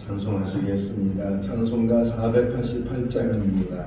찬송하시겠습니다. 찬송가 488장입니다.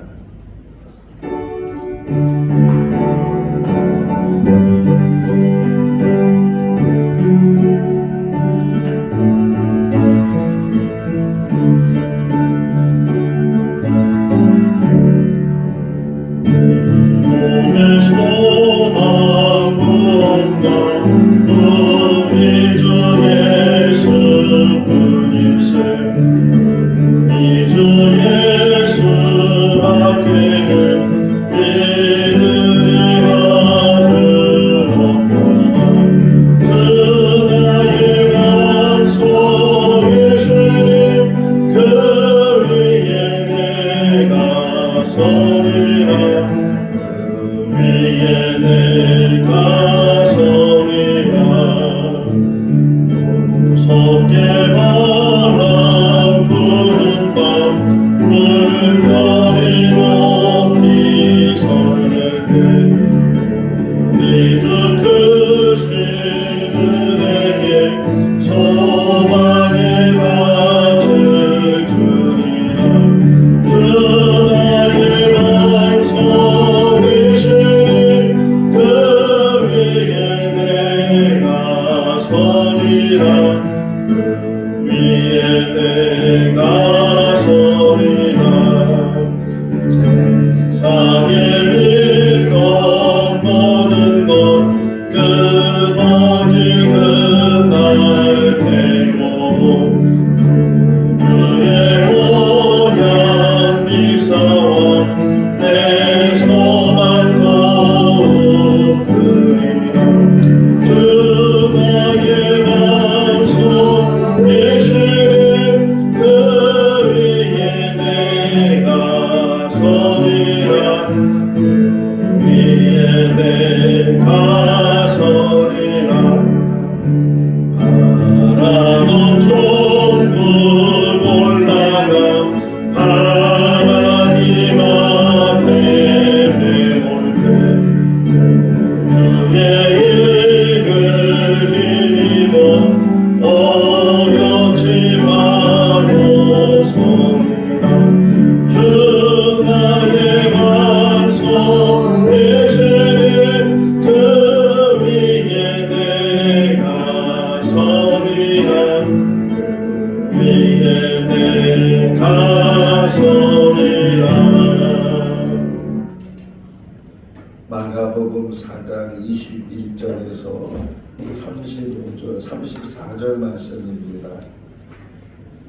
마가복음 4장 21절에서 35절, 34절 말씀입니다.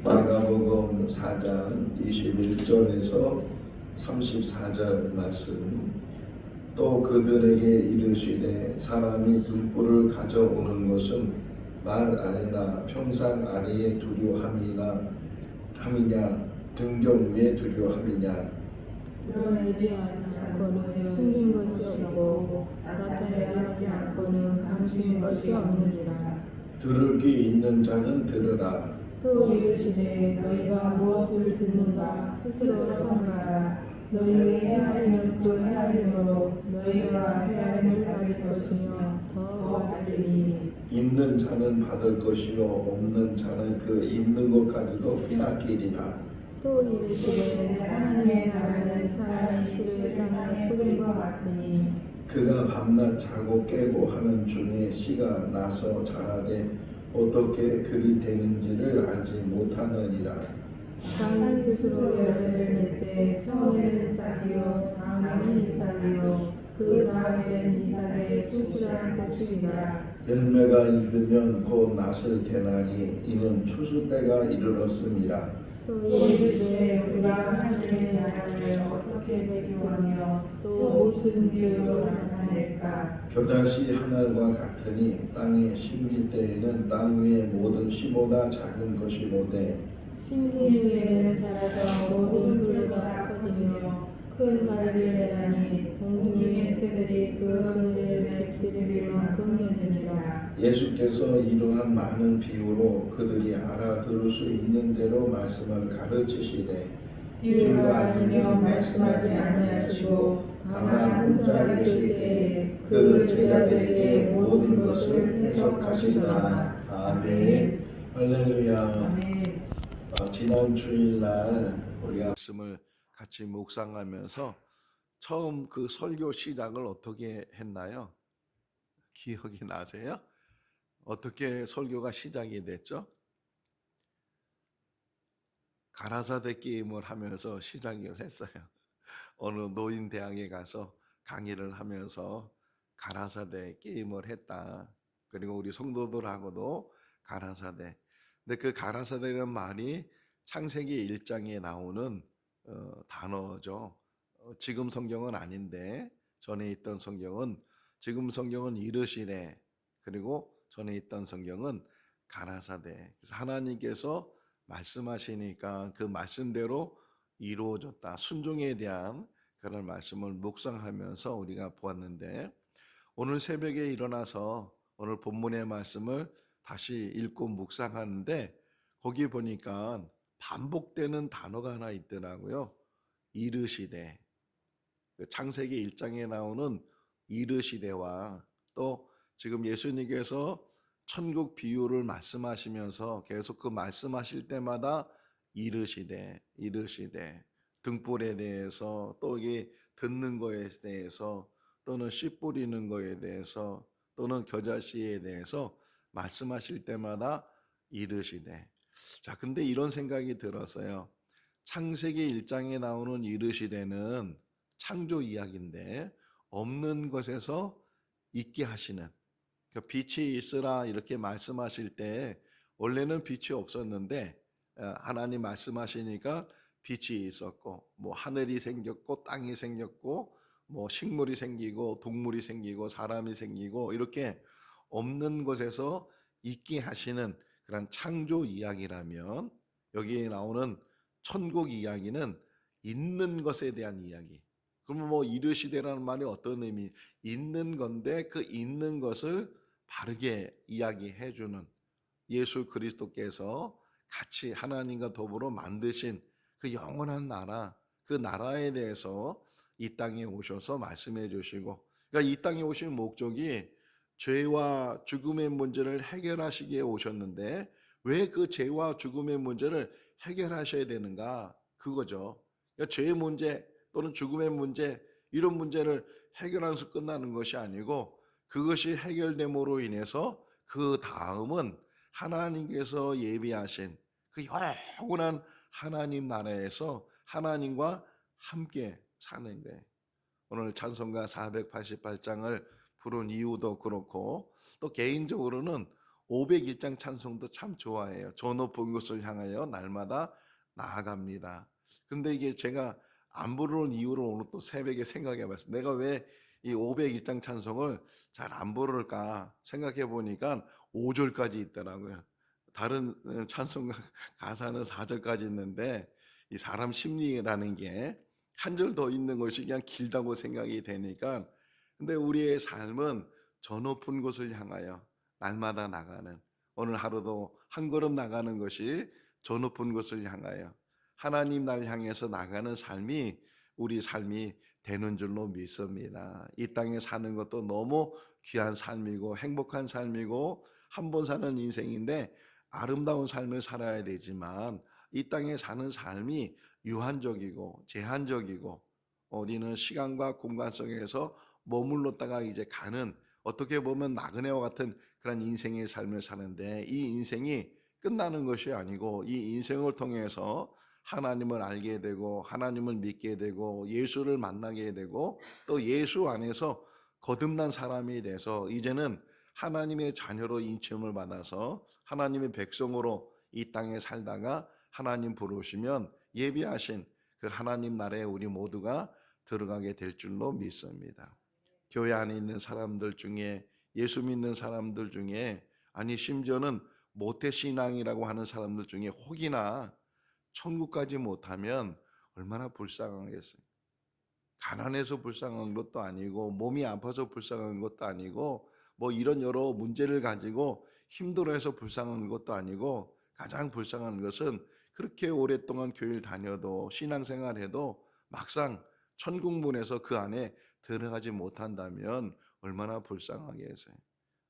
마가복음 4장 21절에서 34절 말씀. 또 그들에게 이르시되 사람이 등불을 가져오는 것은 말 아래나 평상 아래에 두려함이냐 등경 위에 두려함이냐. 드러내지 않고는 숨긴 것이 없고 나타내려 하지 않고는 감춘 것이 없느니라. 들을 귀 있는 자는 들으라. 또 이르시되 너희가 무엇을 듣는가 스스로 삼가라. 너희의 헤아림은 그 헤아림으로 너희가 헤아림을 받을 것이며 더 받으리니. 있는 자는 받을 것이요 없는 자는 그 있는 것 가지고 빼앗기리라. 또 이르시되 하나님의 나라는 사람의 씨를 땅에 뿌린 것 같으니 그가 밤낮 자고 깨고 하는 중에 씨가 나서 자라되 어떻게 그리 되는지를 알지 못하느니라. 땅이 스스로 열매를 맺되 처음에는 싹이요 다음에는 이삭이요 그 다음에는 이삭의 수실한 곡식이라. 열매가 익으면 곧 낫을 대나니 이는 추수 때가 이르렀습니다. 또 이르시되 우리가 하나님의 나라를 어떻게 배교하며 또 무슨 비유로 나타낼까. 겨자씨 하늘과 같으니 땅에 심길 때에는 땅 위의 모든 씨보다 작은 것이로되 심긴 후에는 자라서 모든 풀보다 커지며 큰 가지를 내나니 공중의 새들이 그 그늘에 깃들일 만큼 되느니라. 예수께서 이러한 많은 비유로 그들이 알아들을 수 있는 대로 말씀을 가르치시되 비유가 아니면 말씀하지 아니하시고 다만 혼자 계실 때에 그 제자들에게 모든 것을 해석하시더라. 아멘. 할렐루야. 지난 주일날 우리가 말씀을 같이 묵상하면서 처음 그 설교 시작을 어떻게 했나요? 기억이 나세요? 어떻게 설교가 시작이 됐죠? 가라사대 게임을 하면서 시작을 했어요. 어느 노인 대학에 가서 강의를 하면서 가라사대 게임을 했다. 그리고 우리 성도들하고도 가라사대. 근데 그 가라사대라는 말이 창세기 1장에 나오는 단어죠. 지금 성경은 아닌데 전에 있던 성경은 지금 성경은 이르시되 그리고 전에 있던 성경은 가라사대. 그래서 하나님께서 말씀하시니까 그 말씀대로 이루어졌다. 순종에 대한 그런 말씀을 묵상하면서 우리가 보았는데 오늘 새벽에 일어나서 오늘 본문의 말씀을 다시 읽고 묵상하는데 거기 보니까 반복되는 단어가 하나 있더라고요. 이르시되. 창세기 1장에 나오는 이르시되와 또 지금 예수님께서 천국 비유를 말씀하시면서 계속 그 말씀하실 때마다 이르시되 등불에 대해서 또 이게 듣는 거에 대해서 또는 씨 뿌리는 거에 대해서 또는 겨자씨에 대해서 말씀하실 때마다 이르시되. 자, 근데 이런 생각이 들었어요. 창세기 1장에 나오는 이르시되는 창조 이야기인데 없는 것에서 있게 하시는, 그러니까 빛이 있으라 이렇게 말씀하실 때 원래는 빛이 없었는데 하나님 말씀하시니까 빛이 있었고 뭐 하늘이 생겼고 땅이 생겼고 뭐 식물이 생기고 동물이 생기고 사람이 생기고 이렇게 없는 것에서 있게 하시는 그런 창조 이야기라면 여기에 나오는 천국 이야기는 있는 것에 대한 이야기. 그러면 뭐 이르시되라는 말이 어떤 의미? 있는 건데 그 있는 것을 바르게 이야기해 주는 예수 그리스도께서 같이 하나님과 더불어 만드신 그 영원한 나라, 그 나라에 대해서 이 땅에 오셔서 말씀해 주시고, 그러니까 이 땅에 오신 목적이 죄와 죽음의 문제를 해결하시기에 오셨는데 왜 그 죄와 죽음의 문제를 해결하셔야 되는가? 그거죠. 그러니까 죄의 문제 또는 죽음의 문제 이런 문제를 해결하면서 끝나는 것이 아니고 그것이 해결됨으로 인해서 그 다음은 하나님께서 예비하신 그 영원한 하나님 나라에서 하나님과 함께 사는 거예요. 오늘 찬송가 488장을 부른 이유도 그렇고 또 개인적으로는 501장 찬송도 참 좋아해요. 저 높은 곳을 향하여 날마다 나아갑니다. 근데 이게 제가 안 부르는 이유를 오늘 또 새벽에 생각해 봤어요. 내가 왜 이 501장 찬송을 잘 안 부를까 생각해 보니까 5절까지 있더라고요. 다른 찬송가 가사는 4절까지 있는데 이 사람 심리라는 게 한 절 더 있는 것이 그냥 길다고 생각이 되니까 근데 우리의 삶은 저 높은 곳을 향하여 날마다 나가는 오늘 하루도 한 걸음 나가는 것이 저 높은 곳을 향하여 하나님 날 향해서 나가는 삶이 우리 삶이 되는 줄로 믿습니다. 이 땅에 사는 것도 너무 귀한 삶이고 행복한 삶이고 한 번 사는 인생인데 아름다운 삶을 살아야 되지만 이 땅에 사는 삶이 유한적이고 제한적이고 우리는 시간과 공간 속에서 머물렀다가 이제 가는 어떻게 보면 나그네와 같은 그런 인생의 삶을 사는데 이 인생이 끝나는 것이 아니고 이 인생을 통해서 하나님을 알게 되고 하나님을 믿게 되고 예수를 만나게 되고 또 예수 안에서 거듭난 사람이 돼서 이제는 하나님의 자녀로 인침을 받아서 하나님의 백성으로 이 땅에 살다가 하나님 부르시면 예비하신 그 하나님 나라에 우리 모두가 들어가게 될 줄로 믿습니다. 교회 안에 있는 사람들 중에 예수 믿는 사람들 중에 아니 심지어는 모태신앙이라고 하는 사람들 중에 혹이나 천국까지 못하면 얼마나 불쌍하겠어요. 가난해서 불쌍한 것도 아니고 몸이 아파서 불쌍한 것도 아니고 뭐 이런 여러 문제를 가지고 힘들어해서 불쌍한 것도 아니고 가장 불쌍한 것은 그렇게 오랫동안 교회를 다녀도 신앙생활해도 막상 천국문에서 그 안에 들어가지 못한다면 얼마나 불쌍하겠어요.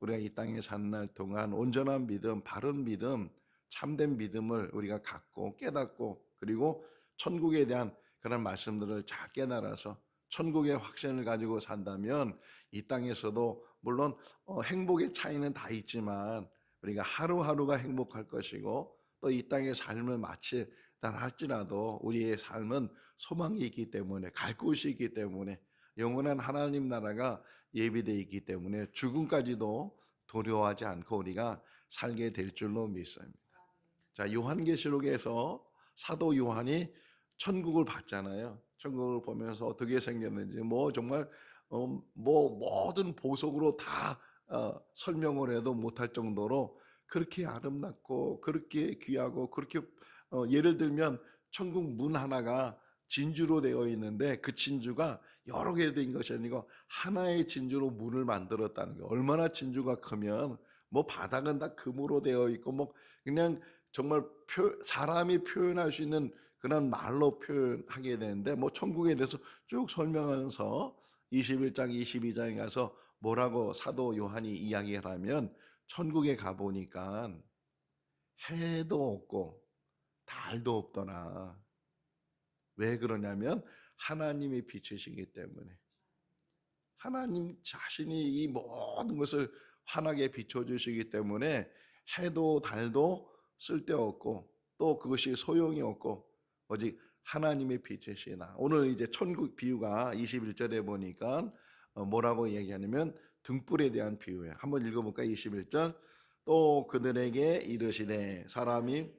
우리가 이 땅에 사는 날 동안 온전한 믿음, 바른 믿음, 참된 믿음을 우리가 갖고 깨닫고, 그리고 천국에 대한 그런 말씀들을 잘 깨달아서 천국의 확신을 가지고 산다면 이 땅에서도 물론 행복의 차이는 다 있지만 우리가 하루하루가 행복할 것이고, 또 이 땅의 삶을 마치 할지라도 우리의 삶은 소망이 있기 때문에, 갈 곳이 있기 때문에, 영원한 하나님 나라가 예비되어 있기 때문에 죽음까지도 두려워하지 않고 우리가 살게 될 줄로 믿습니다. 자, 요한계시록에서 사도 요한이 천국을 봤잖아요. 천국을 보면서 어떻게 생겼는지 뭐 정말 뭐 모든 보석으로 다 설명을 해도 못할 정도로 그렇게 아름답고 그렇게 귀하고 그렇게 예를 들면 천국 문 하나가 진주로 되어 있는데 그 진주가 여러 개 된 것이 아니고 하나의 진주로 문을 만들었다는 거. 얼마나 진주가 크면 뭐 바닥은 다 금으로 되어 있고 뭐 그냥 정말 사람이 표현할 수 있는 그런 말로 표현하게 되는데, 뭐 천국에 대해서 쭉 설명하면서 21장 22장에 가서 뭐라고 사도 요한이 이야기를 하면, 천국에 가보니까 해도 없고 달도 없더라. 왜 그러냐면 하나님이 비추시기 때문에, 하나님 자신이 이 모든 것을 환하게 비춰주시기 때문에 해도 달도 쓸데없고 또 그것이 소용이 없고 오직 하나님의 빛이시나. 오늘 이제 천국 비유가 21절에 보니까 뭐라고 얘기하냐면 등불에 대한 비유예요. 한번 읽어볼까? 21절. 또 그들에게 이르시되 사람이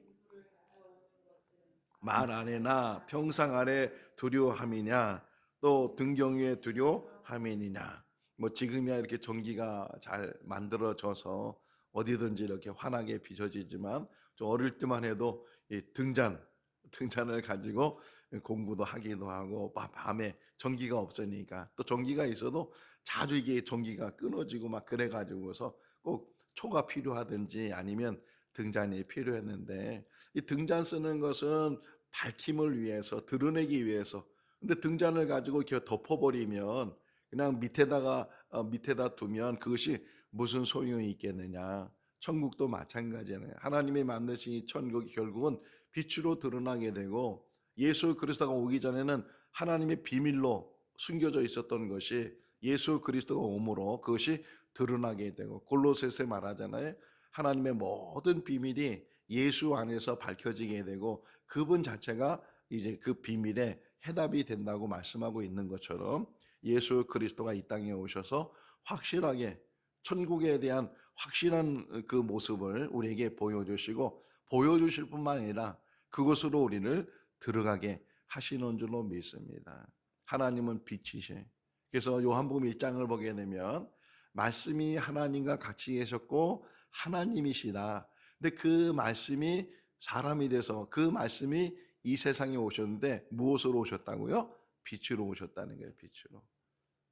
말 아래나 평상 아래 두려워함이냐 또 등경 위에 두려워함이냐. 뭐 지금이야 이렇게 전기가 잘 만들어져서 어디든지 이렇게 환하게 비춰지지만 좀 어릴 때만 해도 이 등잔을 가지고 공부도 하기도 하고 밤에 전기가 없으니까, 또 전기가 있어도 자주 이게 전기가 끊어지고 막 그래 가지고서 꼭 초가 필요하든지 아니면 등잔이 필요했는데, 이 등잔 쓰는 것은 밝힘을 위해서, 드러내기 위해서. 근데 등잔을 가지고 이렇게 덮어버리면 그냥 밑에다 두면 그것이 무슨 소용이 있겠느냐. 천국도 마찬가지잖아요. 하나님이 만드신 이 천국이 결국은 빛으로 드러나게 되고, 예수 그리스도가 오기 전에는 하나님의 비밀로 숨겨져 있었던 것이 예수 그리스도가 오므로 그것이 드러나게 되고, 골로새서에 말하잖아요. 하나님의 모든 비밀이 예수 안에서 밝혀지게 되고 그분 자체가 이제 그 비밀의 해답이 된다고 말씀하고 있는 것처럼, 예수 그리스도가 이 땅에 오셔서 확실하게 천국에 대한 확실한 그 모습을 우리에게 보여주시고, 보여주실 뿐만 아니라 그곳으로 우리를 들어가게 하시는 줄로 믿습니다. 하나님은 빛이시. 그래서 요한복음 1장을 보게 되면 말씀이 하나님과 같이 계셨고 하나님이시다. 근데 그 말씀이 사람이 돼서 그 말씀이 이 세상에 오셨는데 무엇으로 오셨다고요? 빛으로 오셨다는 거예요. 빛으로.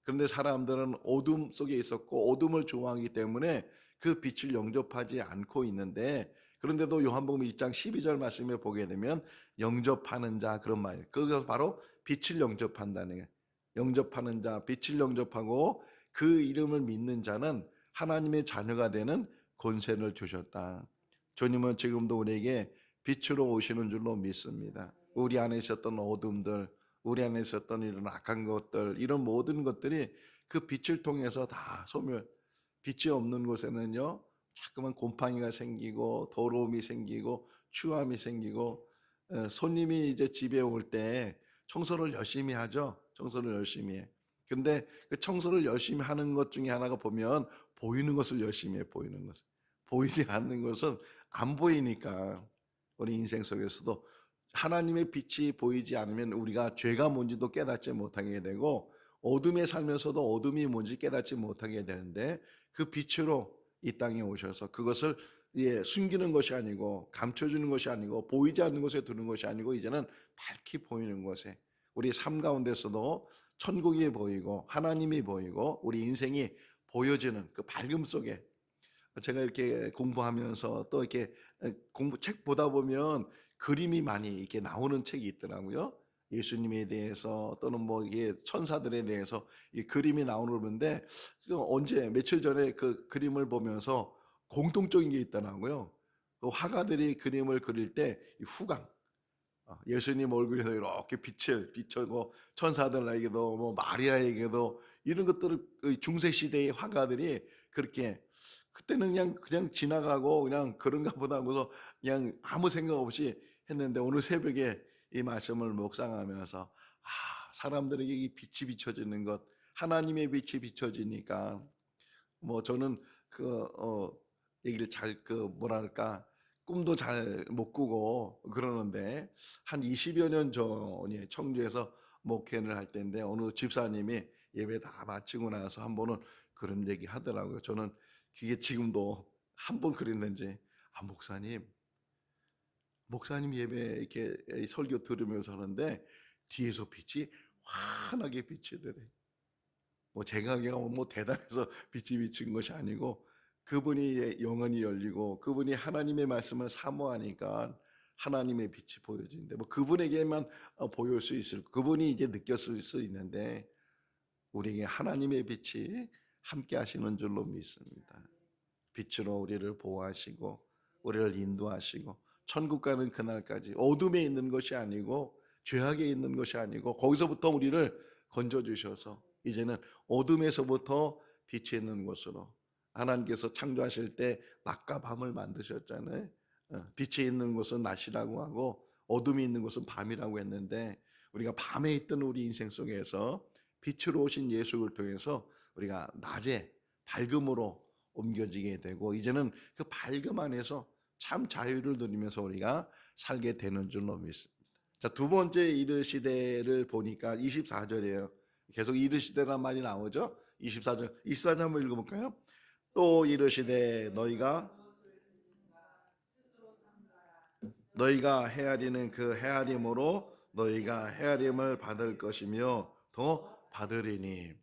그런데 사람들은 어둠 속에 있었고 어둠을 좋아하기 때문에 그 빛을 영접하지 않고 있는데, 그런데도 요한복음 1장 12절 말씀에 보게 되면 영접하는 자, 그런 말이에요. 그것이 바로 빛을 영접한다는 거예요. 영접하는 자, 빛을 영접하고 그 이름을 믿는 자는 하나님의 자녀가 되는 권세를 주셨다. 주님은 지금도 우리에게 빛으로 오시는 줄로 믿습니다. 우리 안에 있었던 어둠들, 우리 안에 있었던 이런 악한 것들, 이런 모든 것들이 그 빛을 통해서 다 빛이 없는 곳에는요 자꾸만 곰팡이가 생기고 더러움이 생기고 추함이 생기고, 손님이 이제 집에 올 때 청소를 열심히 하죠. 청소를 열심히 해. 근데 그 청소를 열심히 하는 것 중에 하나가 보면 보이는 것을 열심히 해. 보이는 것을. 보이지 않는 것은 안 보이니까 우리 인생 속에서도 하나님의 빛이 보이지 않으면 우리가 죄가 뭔지도 깨닫지 못하게 되고, 어둠에 살면서도 어둠이 뭔지 깨닫지 못하게 되는데, 그 빛으로 이 땅에 오셔서 그것을 숨기는 것이 아니고 감춰주는 것이 아니고 보이지 않는 곳에 두는 것이 아니고 이제는 밝히 보이는 곳에 우리 삶 가운데서도 천국이 보이고 하나님이 보이고 우리 인생이 보여지는 그 밝음 속에, 제가 이렇게 공부하면서 또 이렇게 책 보다 보면 그림이 많이 이렇게 나오는 책이 있더라고요. 예수님에 대해서 또는 뭐 이게 천사들에 대해서 이 그림이 나오는데, 언제 며칠 전에 그 그림을 보면서 공통적인 게 있더라고요. 그 화가들이 그림을 그릴 때 이 후광, 예수님 얼굴에서 이렇게 빛을 비추고 천사들에게도 뭐 마리아에게도 이런 것들을 그 중세 시대의 화가들이 그렇게 그때는 그냥 지나가고 그냥 그런가 보다 하고서 그냥 아무 생각 없이 했는데 오늘 새벽에 이 말씀을 묵상하면서 사람들에게 이 빛이 비춰지는 것, 하나님의 빛이 비춰지니까 뭐 저는 얘기를 잘 뭐랄까 꿈도 잘 못 꾸고 그러는데 한 20여 년 전에 청주에서 목회를 할 때인데 어느 집사님이 예배 다 마치고 나서 한 번은 그런 얘기 하더라고요. 저는 그게 지금도 한 번 그랬는지 목사님 예배 이렇게 설교 들으면서 하는데 뒤에서 빛이 환하게 비치더래. 뭐 제가 그냥 뭐 대단해서 빛이 비친 것이 아니고 그분이 영혼이 열리고 그분이 하나님의 말씀을 사모하니까 하나님의 빛이 보여진대. 뭐 그분에게만 보일 수 있을, 그분이 이제 느꼈을 수 있는데 우리에게 하나님의 빛이 함께 하시는 줄로 믿습니다. 빛으로 우리를 보호하시고 우리를 인도하시고 천국 가는 그날까지 어둠에 있는 것이 아니고 죄악에 있는 것이 아니고 거기서부터 우리를 건져 주셔서 이제는 어둠에서부터 빛이 있는 곳으로, 하나님께서 창조하실 때 낮과 밤을 만드셨잖아요. 빛이 있는 곳은 낮이라고 하고 어둠이 있는 곳은 밤이라고 했는데 우리가 밤에 있던 우리 인생 속에서 빛으로 오신 예수를 통해서 우리가 낮에 밝음으로 옮겨지게 되고 이제는 그 밝음 안에서 참 자유를 누리면서 우리가 살게 되는 줄로 믿습니다. 자, 두 번째 이르시되를 보니까 24절이에요. 계속 이르시되란 말이 나오죠. 24절. 24절 한번 읽어볼까요? 또 이르시되 너희가 헤아리는 그 헤아림으로 너희가 헤아림을 받을 것이며 더 받으리니.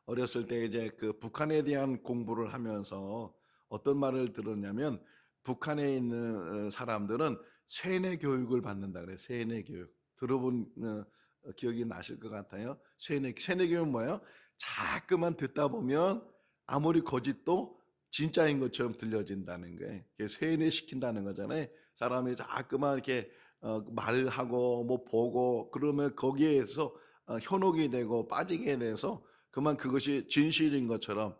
어렸을 때 이제 그 북한에 대한 공부를 하면서 어떤 말을 들었냐면 북한에 있는 사람들은 세뇌 교육을 받는다 그래요. 세뇌 교육. 들어본 기억이 나실 것 같아요. 세뇌 교육은 뭐예요? 자꾸만 듣다 보면 아무리 거짓도 진짜인 것처럼 들려진다는 거예요. 세뇌시킨다는 거잖아요. 사람이 자꾸만 이렇게 말을 하고 뭐 보고 그러면 거기에서 현혹이 되고 빠지게 돼서 그만 그것이 진실인 것처럼,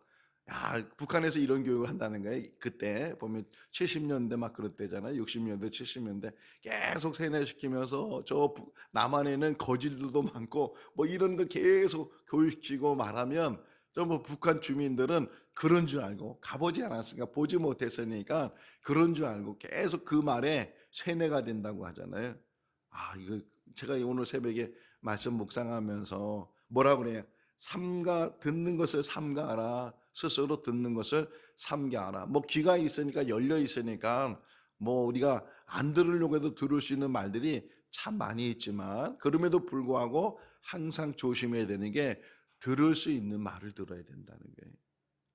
북한에서 이런 교육을 한다는 거예요. 그때 보면 70년대 막 그럴 때잖아요. 60년대 70년대 계속 세뇌시키면서 남한에는 거질들도 많고 뭐 이런 거 계속 교육시키고 말하면 뭐 북한 주민들은 그런 줄 알고 가보지 않았으니까 보지 못했으니까 그런 줄 알고 계속 그 말에 세뇌가 된다고 하잖아요. 이거 제가 오늘 새벽에 말씀 묵상하면서 뭐라 그래요? 듣는 것을 삼가하라. 스스로 듣는 것을 삼가하라. 뭐 귀가 있으니까 열려 있으니까 뭐 우리가 안 들으려고 해도 들을 수 있는 말들이 참 많이 있지만 그럼에도 불구하고 항상 조심해야 되는 게 들을 수 있는 말을 들어야 된다는 거예요.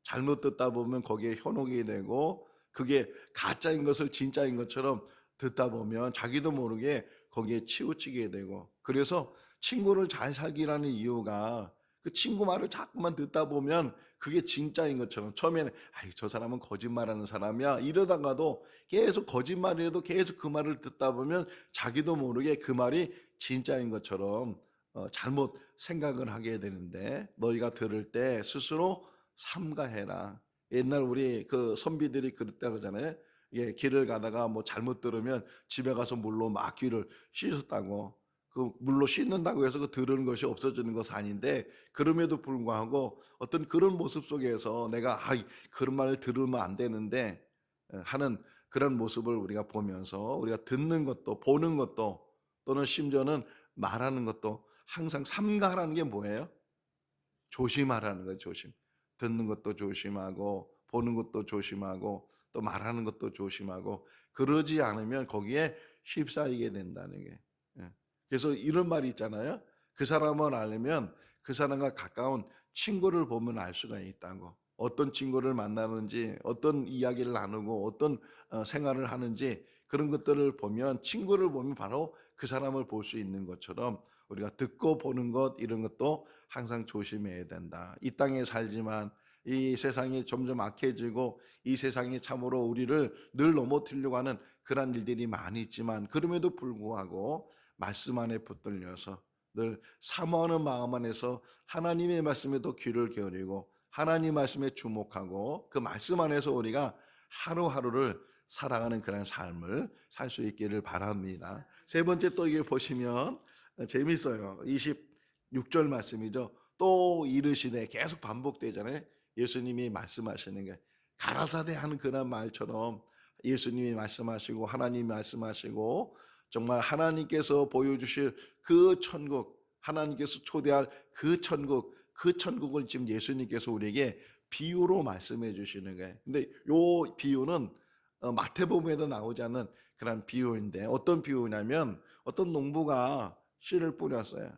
잘못 듣다 보면 거기에 현혹이 되고 그게 가짜인 것을 진짜인 것처럼 듣다 보면 자기도 모르게 거기에 치우치게 되고, 그래서 친구를 잘 살기라는 이유가 그 친구 말을 자꾸만 듣다 보면 그게 진짜인 것처럼 처음에는 저 사람은 거짓말하는 사람이야 이러다가도 계속 거짓말이라도 계속 그 말을 듣다 보면 자기도 모르게 그 말이 진짜인 것처럼 잘못 생각을 하게 되는데 너희가 들을 때 스스로 삼가해라. 옛날 우리 그 선비들이 그랬다 그러잖아요. 예, 길을 가다가 뭐 잘못 들으면 집에 가서 물로 막 귀를 씻었다고. 그 물로 씻는다고 해서 그 들은 것이 없어지는 것은 아닌데 그럼에도 불구하고 어떤 그런 모습 속에서 내가 그런 말을 들으면 안 되는데 하는 그런 모습을 우리가 보면서 우리가 듣는 것도 보는 것도 또는 심지어는 말하는 것도 항상 삼가라는 게 뭐예요? 조심하라는 거예요. 조심. 듣는 것도 조심하고 보는 것도 조심하고 또 말하는 것도 조심하고 그러지 않으면 거기에 휩싸이게 된다는 게. 예. 그래서 이런 말이 있잖아요. 그 사람을 알려면 그 사람과 가까운 친구를 보면 알 수가 있다고. 어떤 친구를 만나는지, 어떤 이야기를 나누고, 어떤 생활을 하는지 그런 것들을 보면 친구를 보면 바로 그 사람을 볼 수 있는 것처럼 우리가 듣고 보는 것 이런 것도 항상 조심해야 된다. 이 땅에 살지만 이 세상이 점점 악해지고 이 세상이 참으로 우리를 늘 넘어뜨리려고 하는 그런 일들이 많이 있지만, 그럼에도 불구하고 말씀 안에 붙들려서 늘 사모하는 마음 안에서 하나님의 말씀에도 귀를 기울이고 하나님 말씀에 주목하고 그 말씀 안에서 우리가 하루하루를 살아가는 그런 삶을 살 수 있기를 바랍니다. 세 번째, 또 이게 보시면 재밌어요. 26절 말씀이죠. 또 이르시되, 계속 반복되잖아요. 예수님이 말씀하시는 게 가라사대 하는 그런 말처럼 예수님이 말씀하시고 하나님이 말씀하시고, 정말 하나님께서 보여주실 그 천국, 하나님께서 초대할 그 천국, 그 천국을 지금 예수님께서 우리에게 비유로 말씀해 주시는 거예요. 근데 요 비유는 마태복음에도 나오지 않는 그런 비유인데, 어떤 비유냐면 어떤 농부가 씨를 뿌렸어요.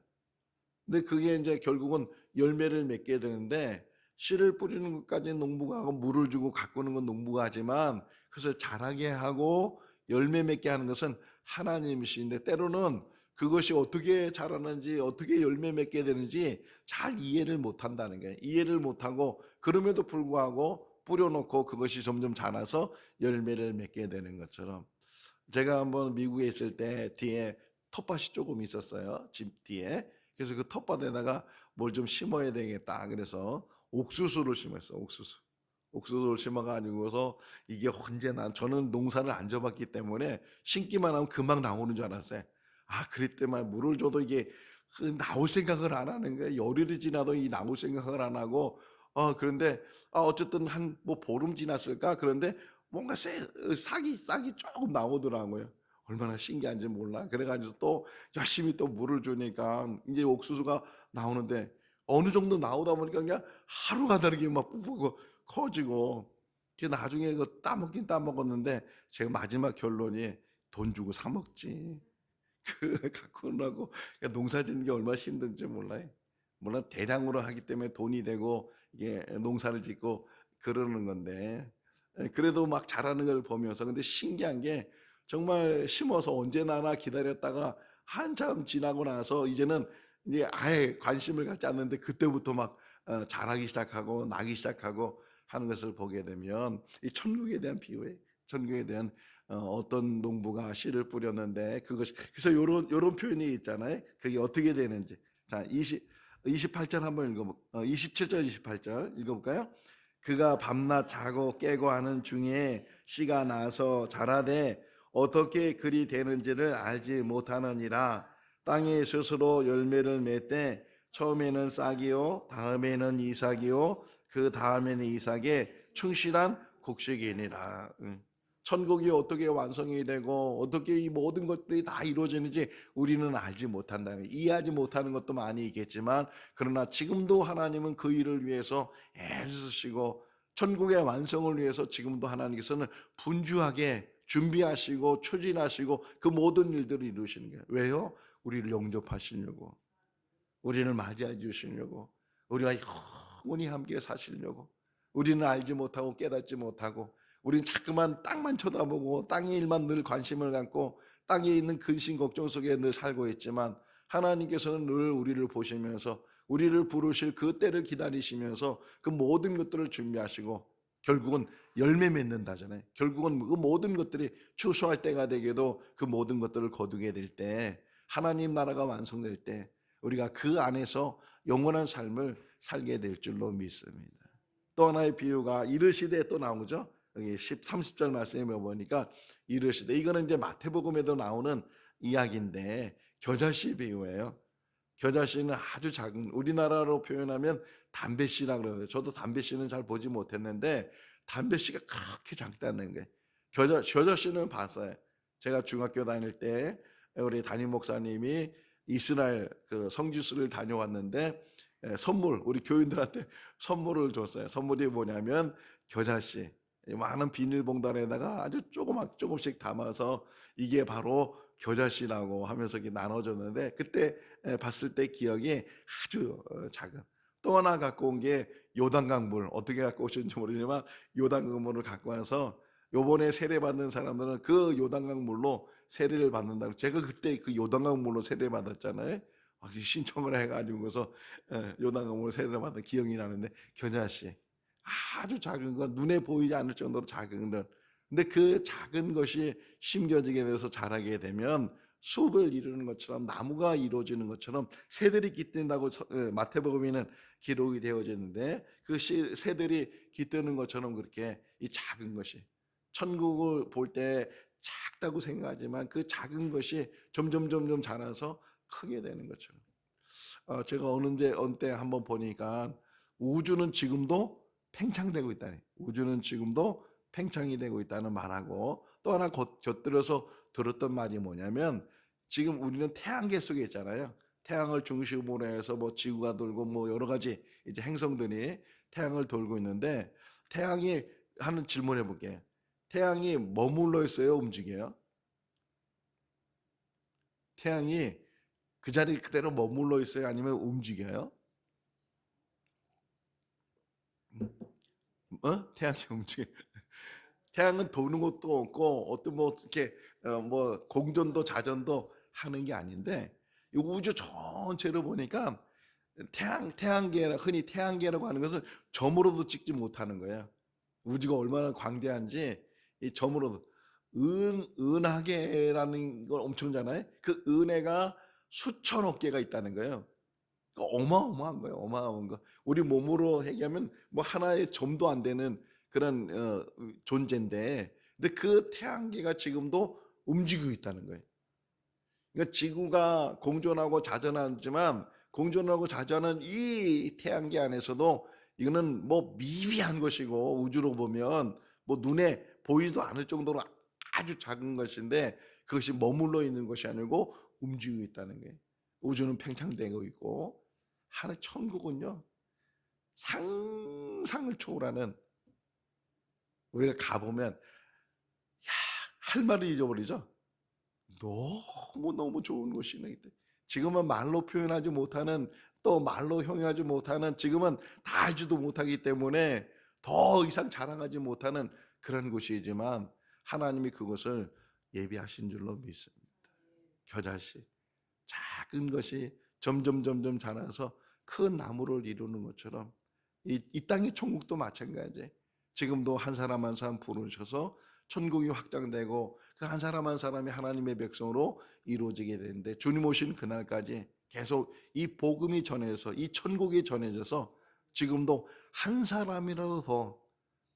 근데 그게 이제 결국은 열매를 맺게 되는데, 씨를 뿌리는 것까지는 농부가 하고 물을 주고 가꾸는 건 농부가 하지만 그것을 자라게 하고 열매 맺게 하는 것은 하나님이신데, 때로는 그것이 어떻게 자라는지 어떻게 열매 맺게 되는지 잘 이해를 못 한다는 거예요. 이해를 못 하고 그럼에도 불구하고 뿌려놓고 그것이 점점 자라서 열매를 맺게 되는 것처럼, 제가 한번 미국에 있을 때 뒤에 텃밭이 조금 있었어요. 집 뒤에. 그래서 그 텃밭에다가 뭘 좀 심어야 되겠다. 그래서 옥수수를 심었어요. 옥수수. 옥수수를 심어가지고서 이게 언제나, 저는 농사를 안 져봤기 때문에 심기만 하면 금방 나오는 줄 알았어요. 아, 그랬더만 물을 줘도 이게 나올 생각을 안 하는 거예요. 열흘이 지나도 이 나올 생각을 안 하고, 그런데 어쨌든 한 뭐 보름 지났을까? 그런데 뭔가 싹이 조금 나오더라고요. 얼마나 신기한지 몰라. 그래가지고 또 열심히 또 물을 주니까 이제 옥수수가 나오는데, 어느 정도 나오다 보니까 그냥 하루가 다르게 막 뿌고 커지고, 그 나중에 그 따먹긴 따먹었는데 제가 마지막 결론이 돈 주고 사 먹지. 그 갖고 오려고 농사 짓는 게 얼마나 힘든지 몰라요. 물론 대량으로 하기 때문에 돈이 되고 이게 농사를 짓고 그러는 건데, 그래도 막 자라는 걸 보면서, 근데 신기한 게 정말 심어서 언제 나나 기다렸다가 한참 지나고 나서 이제는 이제 아예 관심을 갖지 않는데, 그때부터 막 자라기 시작하고 나기 시작하고 하는 것을 보게 되면, 이 천국에 대한 비유에, 천국에 대한 어떤 농부가 씨를 뿌렸는데, 그것이, 그래서 요런 표현이 있잖아요. 그게 어떻게 되는지. 자, 28절 한번 27절 28절 읽어볼까요? 그가 밤낮 자고 깨고 하는 중에 씨가 나서 자라되 어떻게 그리 되는지를 알지 못하느니라. 땅에 스스로 열매를 맺되 처음에는 싹이요 다음에는 이삭이요 그 다음에는 이삭의 충실한 곡식이니라. 천국이 어떻게 완성이 되고 어떻게 이 모든 것들이 다 이루어지는지 우리는 알지 못한다는 거예요. 이해하지 못하는 것도 많이 있겠지만, 그러나 지금도 하나님은 그 일을 위해서 애를 쓰시고 천국의 완성을 위해서 지금도 하나님께서는 분주하게 준비하시고 추진하시고 그 모든 일들을 이루시는 거예요. 왜요? 우리를 영접하시려고, 우리를 맞이해 주시려고, 우리가 영원히 함께 사시려고. 우리는 알지 못하고 깨닫지 못하고 우리는 자꾸만 땅만 쳐다보고 땅의 일만 늘 관심을 갖고 땅에 있는 근심 걱정 속에 늘 살고 있지만, 하나님께서는 늘 우리를 보시면서 우리를 부르실 그 때를 기다리시면서 그 모든 것들을 준비하시고, 결국은 열매 맺는다잖아요. 결국은 그 모든 것들이 추수할 때가 되게도 그 모든 것들을 거두게 될 때, 하나님 나라가 완성될 때 우리가 그 안에서 영원한 삶을 살게 될 줄로 믿습니다. 또 하나의 비유가 이르시되 또 나오죠. 여기 30절 말씀에 보니까 이르시되, 이거는 이제 마태복음에도 나오는 이야기인데 겨자씨 비유예요. 겨자씨는 아주 작은, 우리나라로 표현하면 담배씨라 그러는데, 저도 담배씨는 잘 보지 못했는데 담배씨가 그렇게 작다는 거예요. 겨자씨는 봤어요. 제가 중학교 다닐 때 우리 담임 목사님이 이스라엘 그 성지순을 다녀왔는데 선물, 우리 교인들한테 선물을 줬어요. 선물이 뭐냐면 겨자씨, 많은 비닐봉다리에다가 아주 조금씩 담아서 이게 바로 겨자씨라고 하면서 이렇게 나눠줬는데, 그때 봤을 때 기억이 아주 작은. 또 하나 갖고 온 게 요단강 물, 어떻게 갖고 오셨는지 모르지만 요단강 물을 갖고 와서 요번에 세례 받는 사람들은 그 요단강 물로 세례를 받는다고. 제가 그때 그 요단강 물로 세례 받았잖아요. 신청을 해가지고서 요단강 물로 세례를 받은 기억이 나는데, 겨자씨 아주 작은 것, 눈에 보이지 않을 정도로 작은 것. 근데 그 작은 것이 심겨지게 돼서 자라게 되면 숲을 이루는 것처럼, 나무가 이루어지는 것처럼 새들이 깃든다고 마태복음에는 기록이 되어지는데, 그 새들이 깃드는 것처럼 그렇게 이 작은 것이, 천국을 볼 때 작다고 생각하지만 그 작은 것이 점점 자라서 크게 되는 것처럼. 제가 어느 때 한번 보니까 우주는 지금도 팽창되고 있다니. 우주는 지금도 팽창이 되고 있다는 말하고, 또 하나 곁들여서 들었던 말이 뭐냐면, 지금 우리는 태양계 속에 있잖아요. 태양을 중심으로 해서 뭐 지구가 돌고 뭐 여러 가지 이제 행성들이 태양을 돌고 있는데, 태양이, 하는 질문해 볼게. 태양이 머물러 있어요, 움직여요? 태양이 그 자리 그대로 머물러 있어요, 아니면 움직여요? 태양이 움직여. 태양은 도는 것도 없고 어떤 뭐 이렇게 뭐 공전도 자전도 하는 게 아닌데, 이 우주 전체로 보니까 태양계, 흔히 태양계라고 하는 것은 점으로도 찍지 못하는 거예요. 우주가 얼마나 광대한지 이 점으로도, 은하계라는 걸 엄청잖아요. 그 은혜가 수천억 개가 있다는 거예요. 어마어마한 거예요. 어마어마한 거. 우리 몸으로 얘기하면 뭐 하나의 점도 안 되는 그런 존재인데, 근데 그 태양계가 지금도 움직이고 있다는 거예요. 그러니까 지구가 공존하고 자전하지만, 공존하고 자전하는 이 태양계 안에서도 이거는 뭐 미비한 것이고, 우주로 보면 뭐 눈에 보이지도 않을 정도로 아주 작은 것인데, 그것이 머물러 있는 것이 아니고 움직이고 있다는 거예요. 우주는 팽창되고 있고, 하늘 천국은요 상상을 초월하는, 우리가 가보면 할 말을 잊어버리죠. 너무 좋은 곳이네. 지금은 말로 표현하지 못하는, 또 말로 형용하지 못하는, 지금은 다 알지도 못하기 때문에 더 이상 자랑하지 못하는 그런 곳이지만, 하나님이 그것을 예비하신 줄로 믿습니다. 겨자씨, 작은 것이 점점 자라서 큰 나무를 이루는 것처럼 이 땅의 천국도 마찬가지. 지금도 한 사람 한 사람 부르셔서 천국이 확장되고 그 한 사람 한 사람이 하나님의 백성으로 이루어지게 되는데, 주님 오신 그날까지 계속 이 복음이 전해져서, 이 천국이 전해져서 지금도 한 사람이라도 더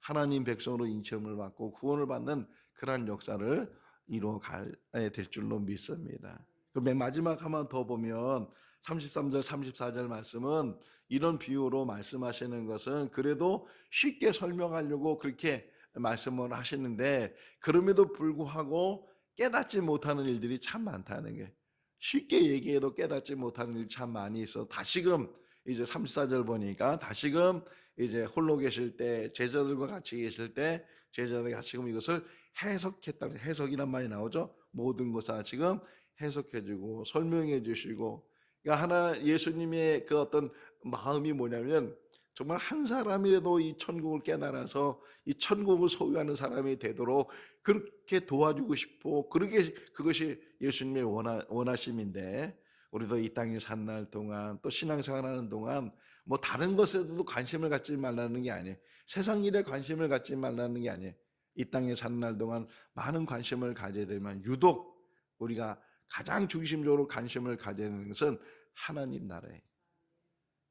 하나님 백성으로 인정을 받고 구원을 받는 그러한 역사를 이루어가야 될 줄로 믿습니다. 맨 마지막 한번 더 보면 33절 34절 말씀은 이런 비유로 말씀하시는 것은, 그래도 쉽게 설명하려고 그렇게 말씀을 하시는데, 그럼에도 불구하고 깨닫지 못하는 일들이 참 많다는 게, 쉽게 얘기해도 깨닫지 못하는 일이 참 많이 있어. 다시금 이제 34절 보니까, 다시금 이제 홀로 계실 때, 제자들과 같이 계실 때 제자들이 다시금 이것을 해석했다는, 해석이란 말이 나오죠. 모든 것을 지금 해석해주고 설명해 주시고, 그러니까 하나 예수님의 그 어떤 마음이 뭐냐면, 정말 한 사람이라도 이 천국을 깨달아서 이 천국을 소유하는 사람이 되도록 그렇게 도와주고 싶고, 그렇게 그것이 예수님의 원하심인데, 우리도 이 땅에 산 날 동안, 또 신앙생활하는 동안 뭐 다른 것에도 관심을 갖지 말라는 게 아니에요. 세상 일에 관심을 갖지 말라는 게 아니에요. 이 땅에 사는 날 동안 많은 관심을 가져야 되면, 유독 우리가 가장 중심적으로 관심을 가져야 되는 것은 하나님 나라에,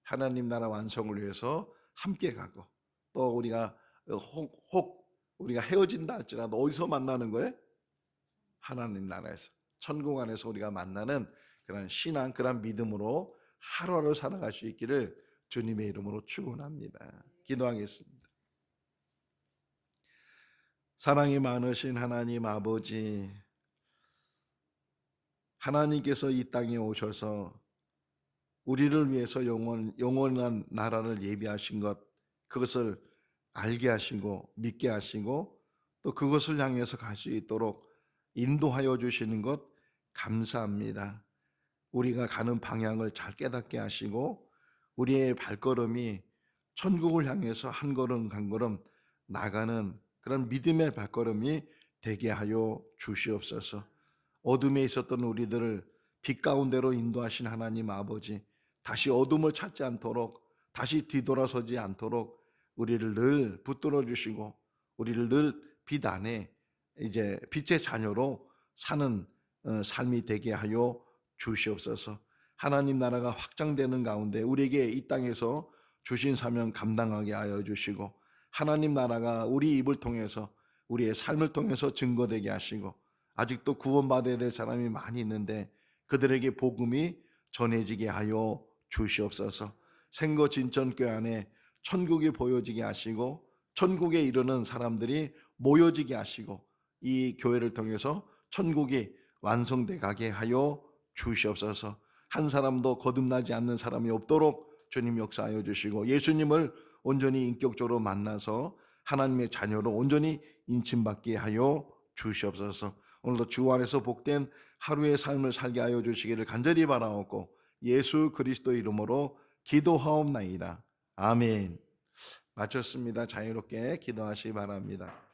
하나님 나라 완성을 위해서 함께 가고, 또 우리가 혹 우리가 헤어진다 할지라도 어디서 만나는 거예요? 하나님 나라에서, 천국 안에서 우리가 만나는 그런 신앙, 그런 믿음으로 하루하루 살아갈 수 있기를 주님의 이름으로 축원합니다. 기도하겠습니다. 사랑이 많으신 하나님 아버지, 하나님께서 이 땅에 오셔서 우리를 위해서 영원한 나라를 예비하신 것, 그것을 알게 하시고 믿게 하시고, 또 그것을 향해서 갈 수 있도록 인도하여 주시는 것 감사합니다. 우리가 가는 방향을 잘 깨닫게 하시고, 우리의 발걸음이 천국을 향해서 한 걸음 한 걸음 나가는 그런 믿음의 발걸음이 되게 하여 주시옵소서. 어둠에 있었던 우리들을 빛 가운데로 인도하신 하나님 아버지, 다시 어둠을 찾지 않도록, 다시 뒤돌아서지 않도록 우리를 늘 붙들어 주시고 우리를 늘 빛 안에 이제 빛의 자녀로 사는 삶이 되게 하여 주시옵소서. 하나님 나라가 확장되는 가운데 우리에게 이 땅에서 주신 사명 감당하게 하여 주시고 하나님 나라가 우리 입을 통해서 우리의 삶을 통해서 증거되게 하시고 아직도 구원받아야 될 사람이 많이 있는데 그들에게 복음이 전해지게 하여 주시옵소서. 생거진천교회 안에 천국이 보여지게 하시고 천국에 이르는 사람들이 모여지게 하시고 이 교회를 통해서 천국이 완성돼 가게 하여 주시옵소서. 한 사람도 거듭나지 않는 사람이 없도록 주님 역사하여 주시고 예수님을 온전히 인격적으로 만나서 하나님의 자녀로 온전히 인침받게 하여 주시옵소서. 오늘도 주 안에서 복된 하루의 삶을 살게 하여 주시기를 간절히 바라옵고 예수 그리스도 이름으로 기도하옵나이다. 아멘. 마쳤습니다. 자유롭게 기도하시기 바랍니다.